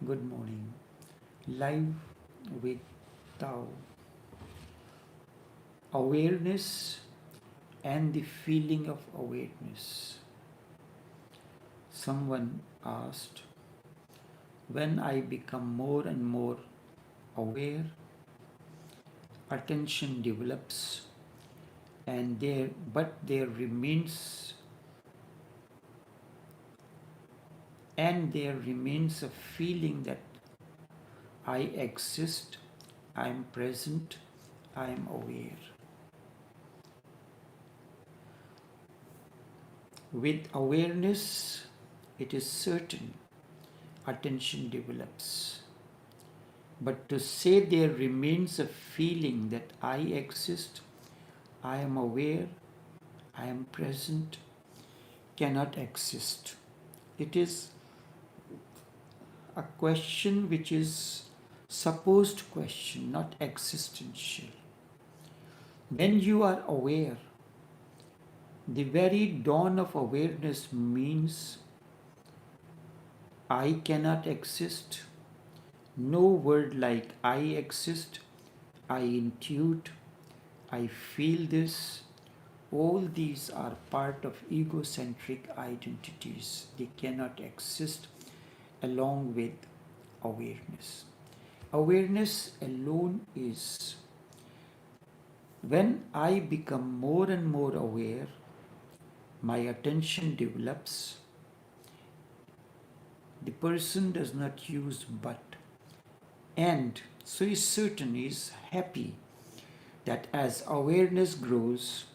Good morning. Live with Tao. Awareness and the feeling of awareness. Someone asked, when I become more and more aware, attention develops there remains a feeling that I exist, I am present, I am aware. With awareness, it is certain attention develops. But to say there remains a feeling that I exist, I am aware, I am present, cannot exist. It is a question which is supposed question, not existential. When you are aware, the very dawn of awareness means I cannot exist. No word like I exist, I intuit, I feel this. All these are part of egocentric identities. They cannot exist along with awareness. Awareness alone is. When I become more and more aware, my attention develops. The person does not use but. And so is certain, is happy that as awareness grows,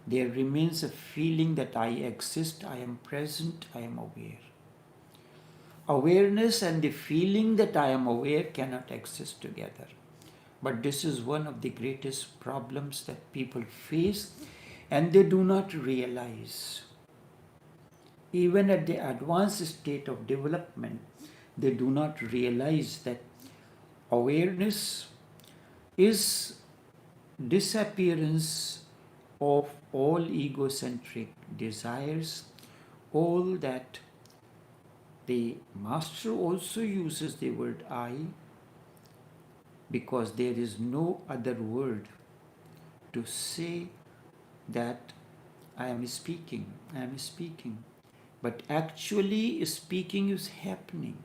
there remains a feeling that I exist, I am present, I am aware. Awareness and the feeling that I am aware cannot exist together. But this is one of the greatest problems that people face and they do not realize. Even at the advanced state of development, they do not realize that awareness is disappearance of all egocentric desires, all that the master also uses the word I because there is no other word to say that I am speaking. But actually speaking is happening.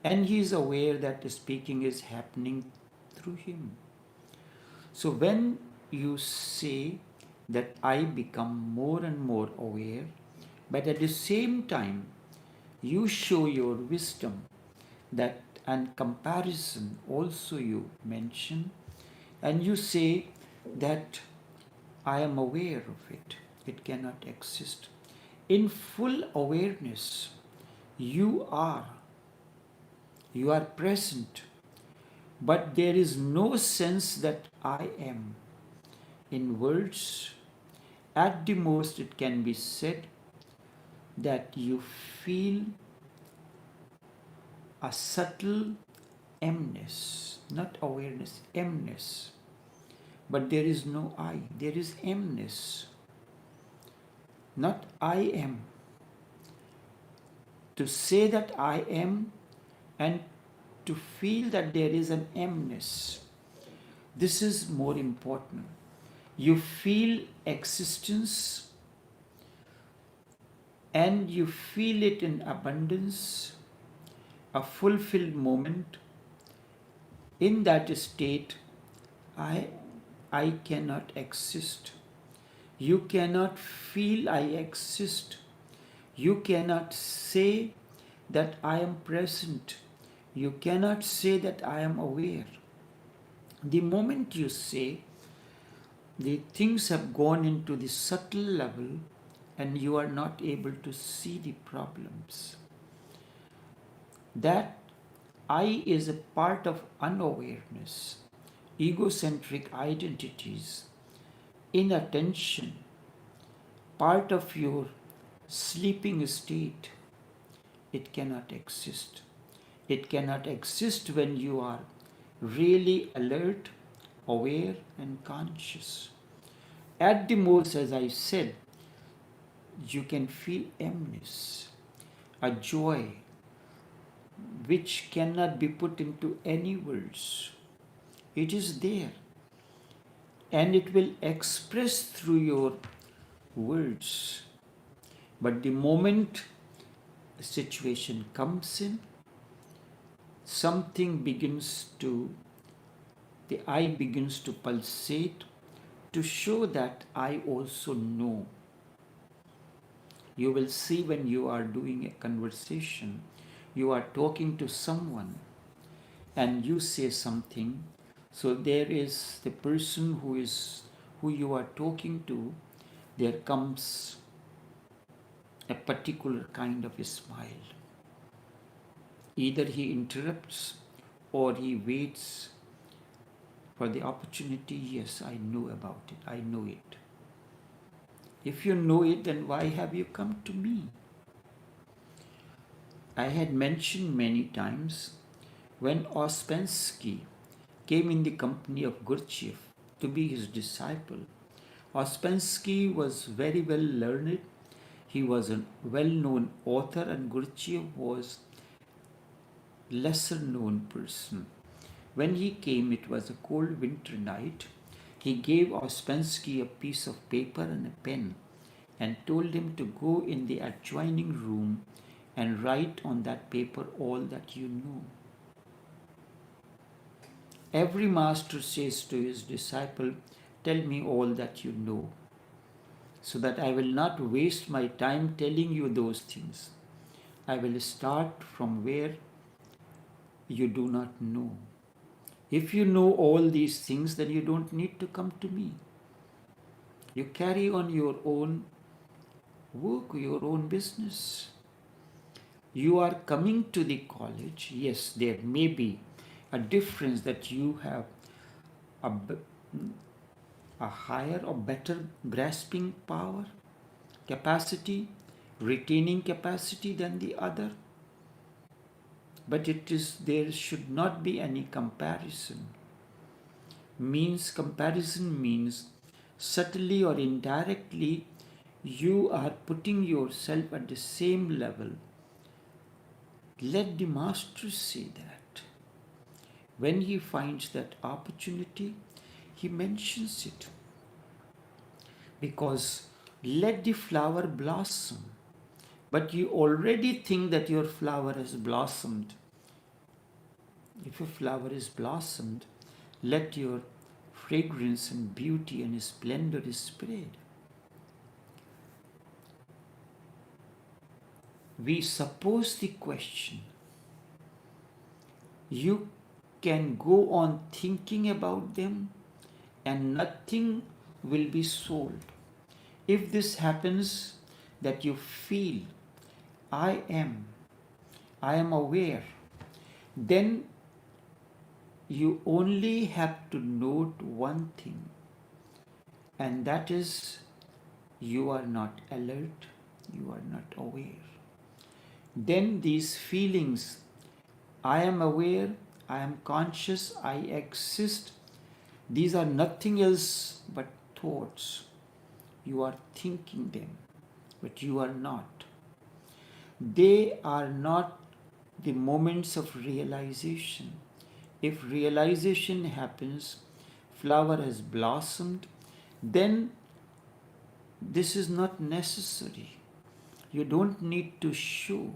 And he is aware that speaking is happening through him. So when you say that I become more and more aware, but at the same time you show your wisdom that and comparison also you mention, and you say that I am aware of it. It cannot exist. In full awareness, you are present, but there is no sense that I am. In words, at the most it can be said that you feel a subtle emness, not awareness, emness. But there is no I, there is emness, not I am. To say that I am and to feel that there is an emness, this is more important. You feel existence and you feel it in abundance, a fulfilled moment. In that state, I cannot exist. You cannot feel I exist. You cannot say that I am present. You cannot say that I am aware. The moment you say, the things have gone into the subtle level and you are not able to see the problems. That I is a part of unawareness, egocentric identities, inattention, part of your sleeping state. It cannot exist. It cannot exist when you are really alert, aware, and conscious. At the most, as I said, you can feel emptiness, a joy, which cannot be put into any words. It is there, and it will express through your words. But the moment a situation comes in, something begins to, the eye begins to pulsate to show that I also know. You will see when you are doing a conversation, you are talking to someone and you say something. So there is the person who you are talking to, there comes a particular kind of a smile. Either he interrupts or he waits for the opportunity. Yes, I know about it. I know it. If you know it, then why have you come to me? I had mentioned many times when Ouspensky came in the company of Gurdjieff to be his disciple. Ouspensky was very well learned. He was a well-known author, and Gurdjieff was lesser known person. When he came, it was a cold winter night. He gave Ouspensky a piece of paper and a pen and told him to go in the adjoining room and write on that paper all that you know. Every master says to his disciple, tell me all that you know, so that I will not waste my time telling you those things. I will start from where you do not know. If you know all these things, then you don't need to come to me. You carry on your own work, your own business. You are coming to the college. Yes, there may be a difference that you have a higher or better grasping power, capacity, retaining capacity than the other. But there should not be any comparison. Comparison means subtly or indirectly you are putting yourself at the same level. Let the master say that. When he finds that opportunity, he mentions it. Because let the flower blossom. But you already think that your flower has blossomed. If a flower is blossomed, let your fragrance and beauty and splendor spread. We suppose the question. You can go on thinking about them and nothing will be sold. If this happens, that you feel, I am aware, then you only have to note one thing, and that is you are not alert, you are not aware. Then these feelings, I am aware, I am conscious, I exist, these are nothing else but thoughts. You are thinking them, but you are not. They are not the moments of realization. If realization happens, flower has blossomed, then this is not necessary. You don't need to show.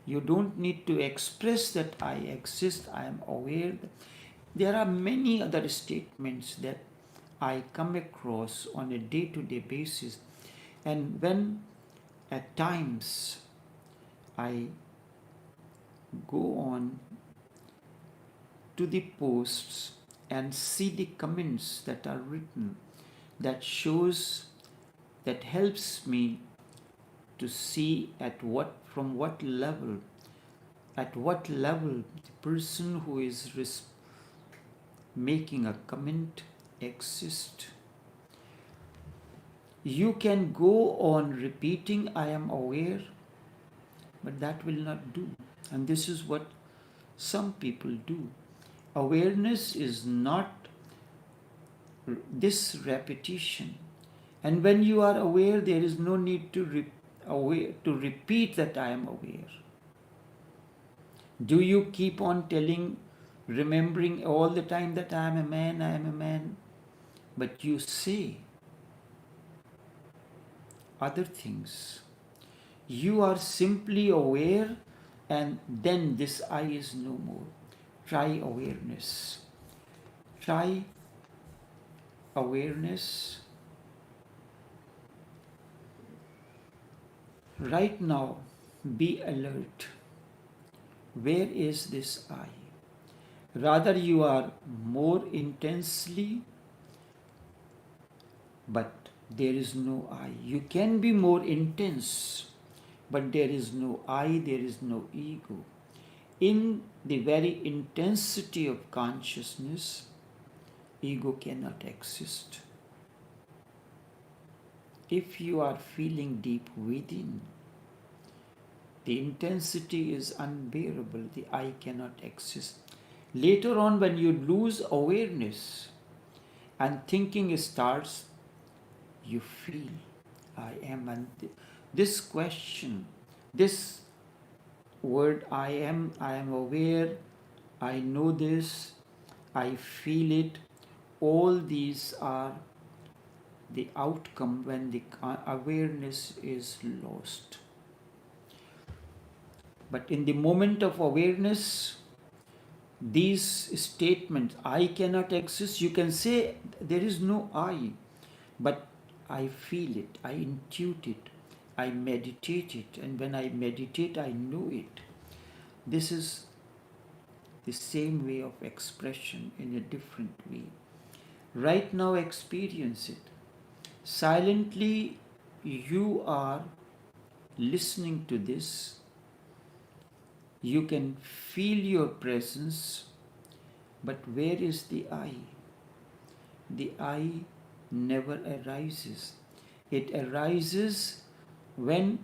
You don't need to express that I exist, I am aware. There are many other statements that I come across on a day-to-day basis, and when at times I go on to the posts and see the comments that are written, that helps me to see from what level the person who is making a comment exists. You can go on repeating I am aware, but that will not do. And this is what some people do. Awareness is not this repetition. And when you are aware, there is no need to repeat that I am aware. Do you keep on remembering all the time that I am a man, I am a man, but you say other things? You are simply aware, and then this I is no more. Try awareness. Try awareness. Right now, be alert. Where is this I? Rather, you are more intensely, but there is no I. You can be more intense, but there is no I, there is no ego. In the very intensity of consciousness, ego cannot exist. If you are feeling deep within, the intensity is unbearable, the I cannot exist. Later on, when you lose awareness and thinking starts, you feel I am. And this question, this word I am aware, I know this, I feel it, all these are the outcome when the awareness is lost. But in the moment of awareness, these statements, I cannot exist, you can say there is no I, but I feel it, I intuit it, I meditate it, and when I meditate, I know it. This is the same way of expression in a different way. Right now, experience it. Silently, you are listening to this. You can feel your presence, but where is the I? The I never arises. It arises when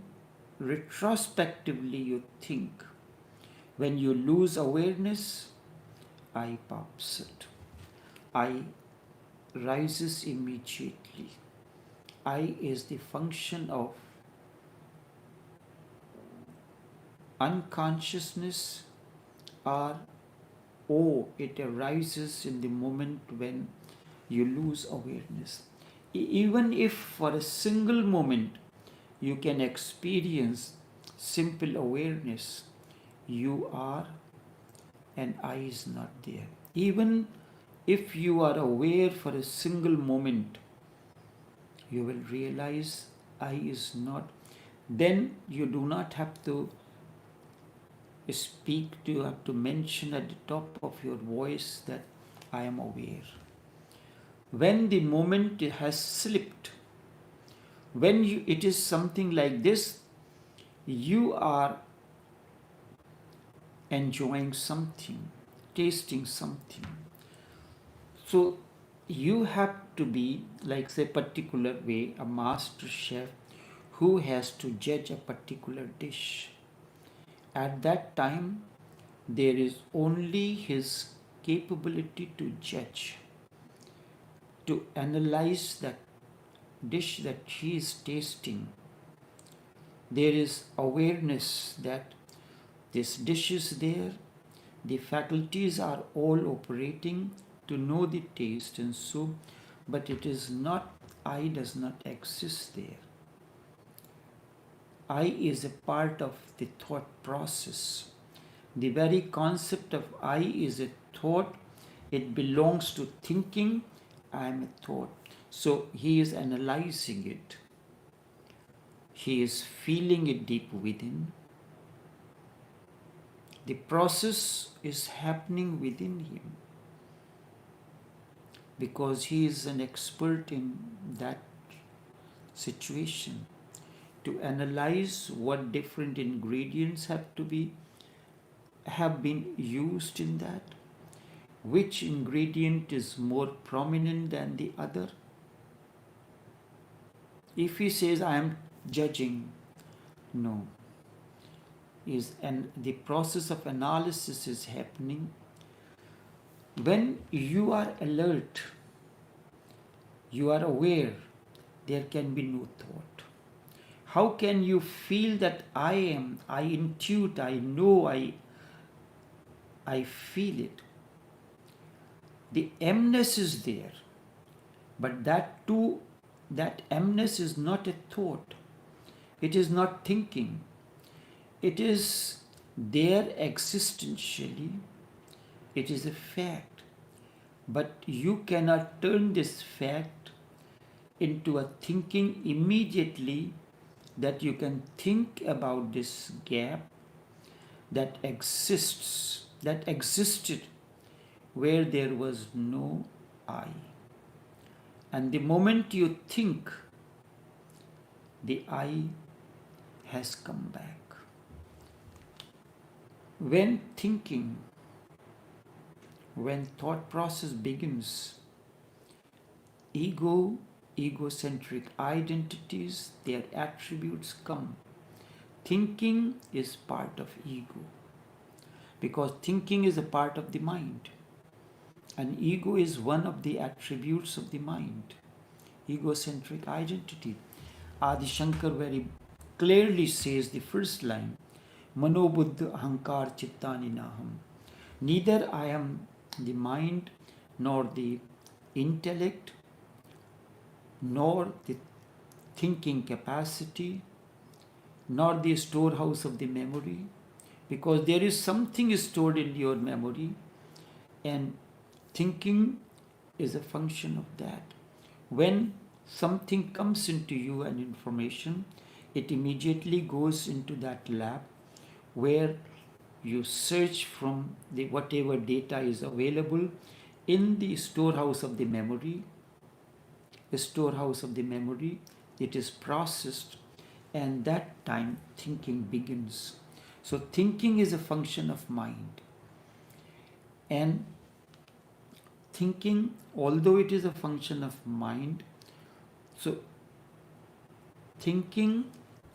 retrospectively you think. When you lose awareness, I pops it. I rises immediately. I is the function of unconsciousness, or it arises in the moment when you lose awareness. Even if for a single moment you can experience simple awareness, you are and I is not there. Even if you are aware for a single moment, you will realize I is not. Then you do not have to speak, you have to mention at the top of your voice that I am aware. When the moment has slipped, when it is something like this, you are enjoying something, tasting something. So you have to be, like say, particular way, a master chef who has to judge a particular dish. At that time, there is only his capability to judge, to analyze that dish that he is tasting. There is awareness that this dish is there, the faculties are all operating to know the taste and so, but it is not, I does not exist there. I is a part of the thought process. The very concept of I is a thought. It belongs to thinking. I am a thought. So he is analyzing it. He is feeling it deep within. The process is happening within him because he is an expert in that situation. To analyze what different ingredients have been used in that, which ingredient is more prominent than the other. If he says I am judging, no, and the process of analysis is happening when you are alert, you are aware, there can be no thought. How can you feel that I am, I intuit, I know, I feel it. The emness is there, but that too, that emness is not a thought. It is not thinking. It is there existentially. It is a fact. But you cannot turn this fact into a thinking immediately, that you can think about this gap that exists, that existed where there was no I. And the moment you think, the I has come back. When thinking, when thought process begins, egocentric identities, their attributes come. Thinking is part of ego, because thinking is a part of the mind. And ego is one of the attributes of the mind. Egocentric identity. Adi Shankar very clearly says the first line, Manobuddha ahankar chittani naham. Neither I am the mind, nor the intellect, nor the thinking capacity, nor the storehouse of the memory, because there is something stored in your memory, and thinking is a function of that. When something comes into you, an information, it immediately goes into that lab where you search from the whatever data is available in the storehouse of the memory. The storehouse of the memory, it is processed, and that time thinking begins. So thinking is a function of mind. And thinking, although it is a function of mind, so thinking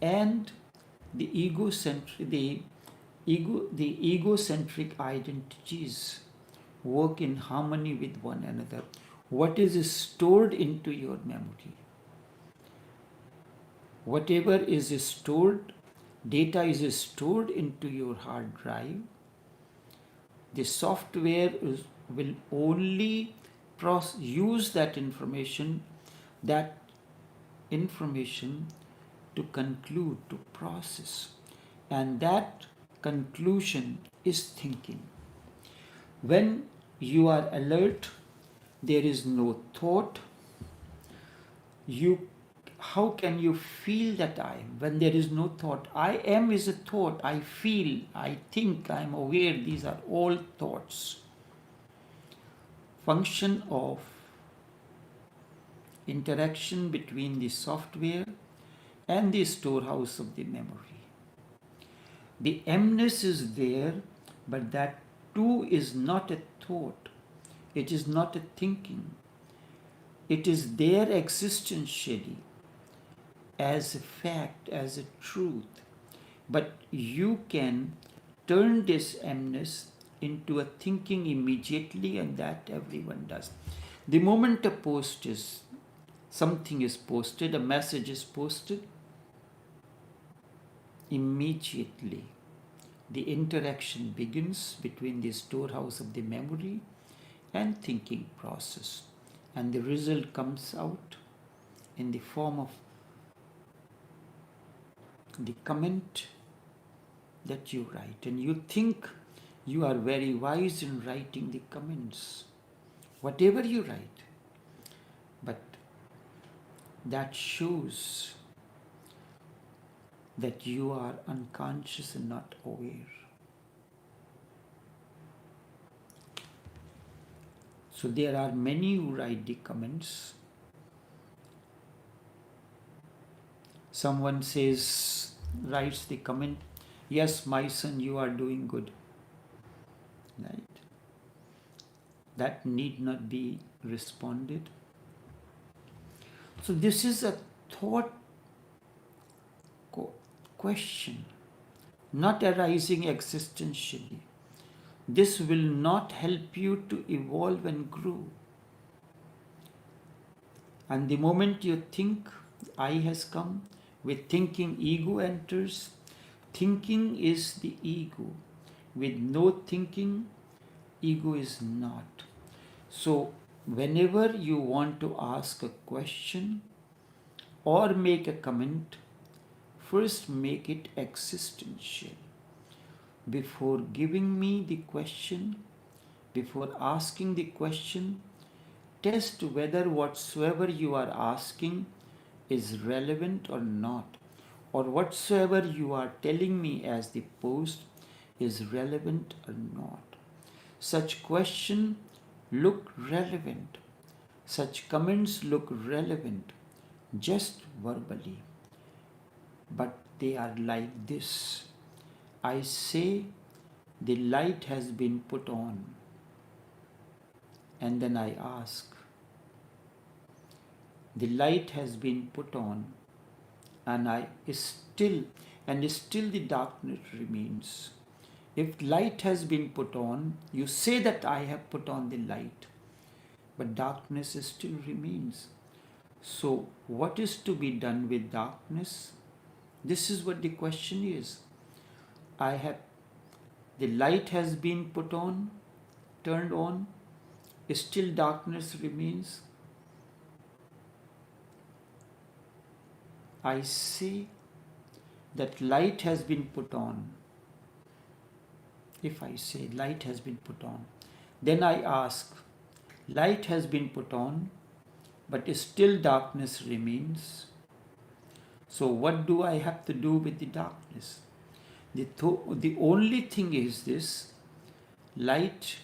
and the egocentric identities work in harmony with one another. What is stored into your memory, whatever is stored, data is stored into your hard drive, the software will only use that information to conclude, to process. And that conclusion is thinking. When you are alert, there is no thought. How can you feel that I am when there is no thought? I am is a thought. I feel, I think, I am aware. These are all thoughts. Function of interaction between the software and the storehouse of the memory. The emness is there, but that too is not a thought. It is not a thinking. It is there existentially, as a fact, as a truth. But you can turn this emness into a thinking immediately, and that everyone does. The moment something is posted, a message is posted, immediately the interaction begins between the storehouse of the memory and thinking process, and the result comes out in the form of the comment that you write. And you think you are very wise in writing the comments, whatever you write, but that shows that you are unconscious and not aware. So there are many who write the comments. Someone writes the comment, yes, my son, you are doing good. Right? That need not be responded. So this is a thought question, not arising existentially. This will not help you to evolve and grow. And the moment you think, I has come, with thinking ego enters. Thinking is the ego. With no thinking, ego is not. So whenever you want to ask a question or make a comment, first make it existential. Before giving me the question, before asking the question, test whether whatsoever you are asking is relevant or not, or whatsoever you are telling me as the post is relevant or not. Such questions look relevant. Such comments look relevant just verbally. But they are like this. I say the light has been put on. And then I ask, the light has been put on, and still the darkness remains. If light has been put on, you say that I have put on the light, but darkness still remains. So what is to be done with darkness? This is what the question is. The light has been put on, turned on, still darkness remains. I say that light has been put on. If I say light has been put on, then I ask, light has been put on, but still darkness remains. So what do I have to do with the darkness? The only thing is this: light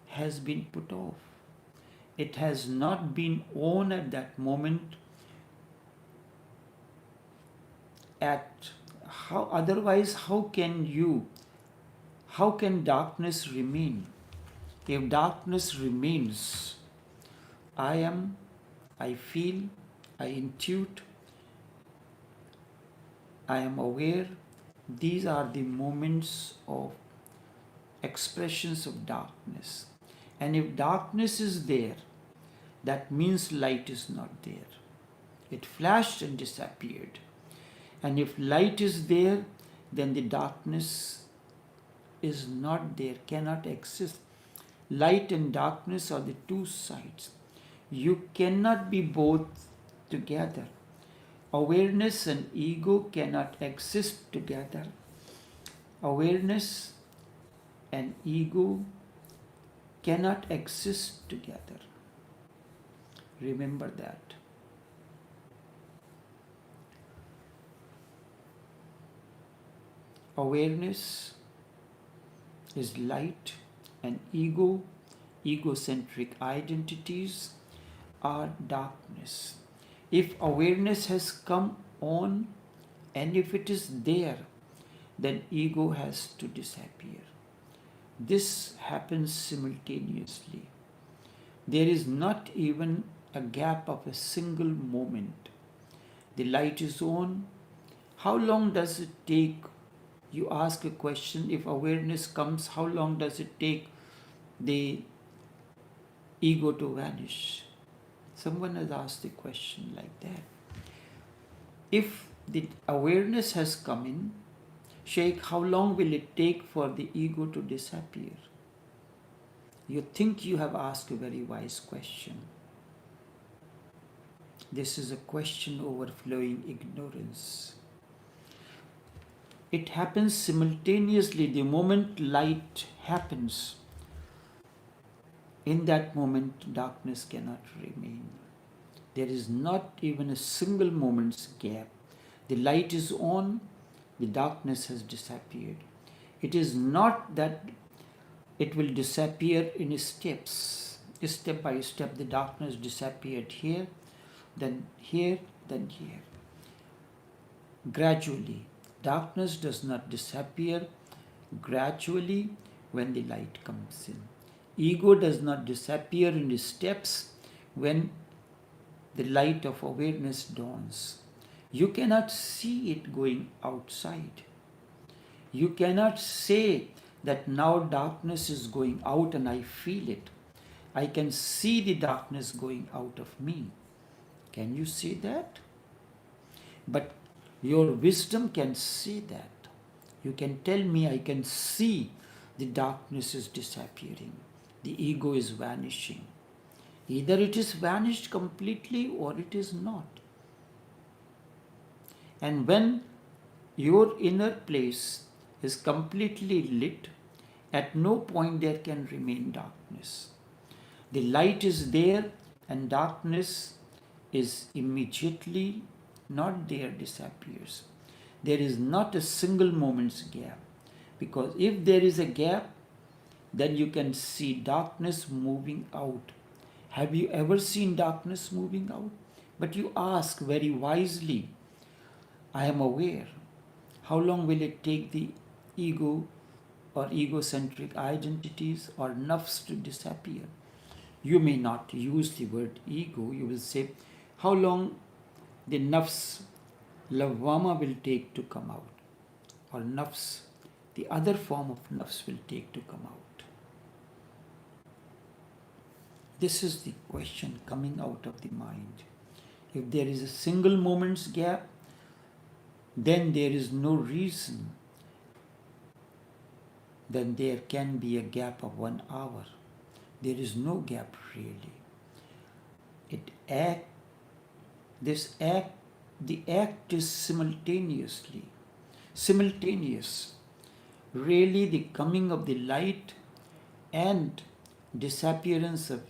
has been put off. It has not been on at that moment. Otherwise, how can darkness remain? If darkness remains, I feel, I intuit, I am aware. These are the moments of expressions of darkness. And if darkness is there, that means light is not there. It flashed and disappeared. And if light is there, then the darkness is not there, cannot exist. Light and darkness are the two sides. You cannot be both together. Awareness and ego cannot exist together. Awareness and ego cannot exist together. Remember that. Awareness is light, and egocentric identities are darkness. If awareness has come on, and if it is there, then ego has to disappear. This happens simultaneously. There is not even a gap of a single moment. The light is on. How long does it take? You ask a question, if awareness comes, how long does it take the ego to vanish? Someone has asked a question like that. If the awareness has come in, Sheikh, how long will it take for the ego to disappear? You think you have asked a very wise question. This is a question overflowing ignorance. It happens simultaneously. The moment light happens, in that moment darkness cannot remain. There is not even a single moment's gap. The light is on, the darkness has disappeared. It is not that it will disappear in steps. Step by step, the darkness disappeared here, then here, then here. Gradually. Darkness does not disappear gradually when the light comes in. Ego does not disappear in steps when the light of awareness dawns. You cannot see it going outside. You cannot say that now darkness is going out and I feel it. I can see the darkness going out of me. Can you say that? But your wisdom can say that. You can tell me I can see the darkness is disappearing. the ego is vanishing. Either it is vanished completely or it is not. And when your inner place is completely lit, at no point there can remain darkness. The light is there and darkness is immediately not there, disappears. There is not a single moment's gap. Because if there is a gap, then you can see darkness moving out. Have you ever seen darkness moving out? But you ask very wisely, I am aware. How long will it take the ego or egocentric identities or nafs to disappear? You may not use the word ego, you will say, how long the nafs, lavama, will take to come out? Or nafs, the other form of nafs, will take to come out? This is the question coming out of the mind. If there is a single moment's gap, then there is no reason then there can be a gap of 1 hour. There is no gap really. The act is simultaneous. Really, the coming of the light and disappearance of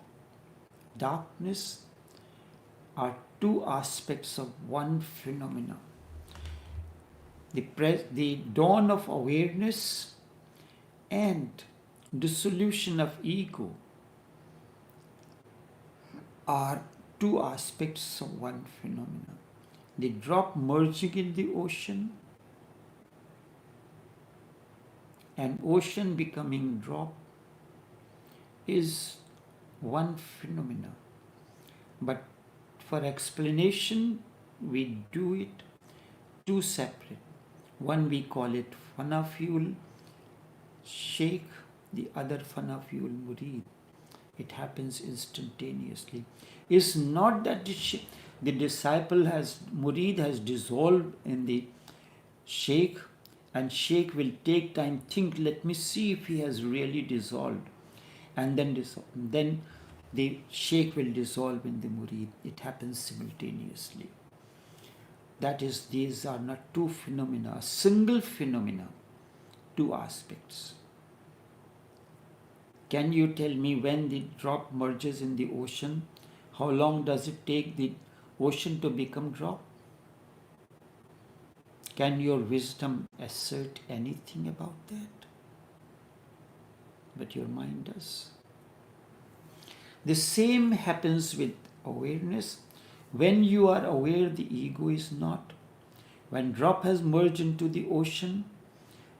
darkness are two aspects of one phenomena. The dawn of awareness and dissolution of ego are two aspects of one phenomena. The drop merging in the ocean and ocean becoming drop is one phenomena. But for explanation, we do it two separate. One we call it fana fuel sheikh, the other fana fuel murid. It happens instantaneously. It's not that the disciple murid has dissolved in the sheikh, and sheikh will take time, think, let me see if he has really dissolved, and then the sheikh will dissolve in the murid. It happens simultaneously. That is, these are not two phenomena, a single phenomena, two aspects. Can you tell me when the drop merges in the ocean, how long does it take the ocean to become drop? Can your wisdom assert anything about that? But your mind does. The same happens with awareness. When you are aware, the ego is not. When drop has merged into the ocean,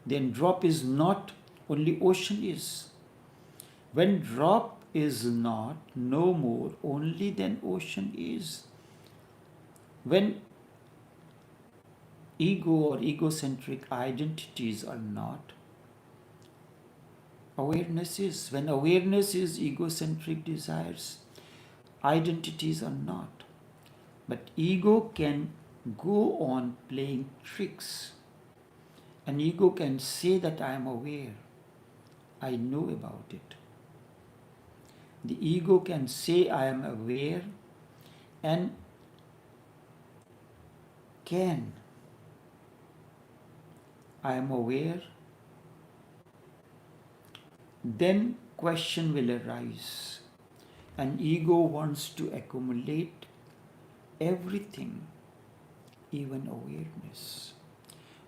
then drop is not, only ocean is. When drop is not, no more, only then ocean is. When ego or egocentric identities are not, awareness is. When awareness is, egocentric desires, identities are not. But ego can go on playing tricks. An ego can say that I am aware, I know about it. The ego can say I am aware and can. I am aware. Then question will arise. An ego wants to accumulate everything, even awareness.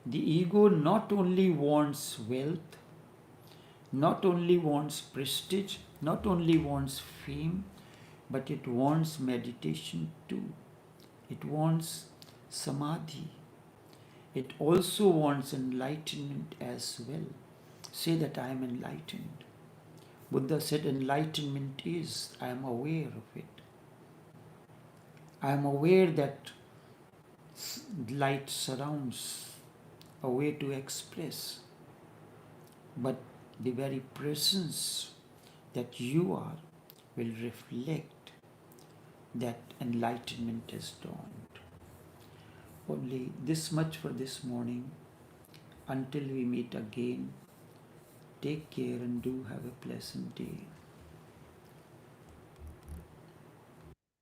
The ego not only wants wealth, not only wants prestige, not only wants fame, but it wants meditation too. It wants samadhi. It also wants enlightenment as well. Say that I am enlightened. Buddha said enlightenment is, I am aware of it. I am aware that light surrounds, a way to express. But the very presence that you are will reflect that enlightenment has dawned. Only this much for this morning. Until we meet again, take care and do have a pleasant day.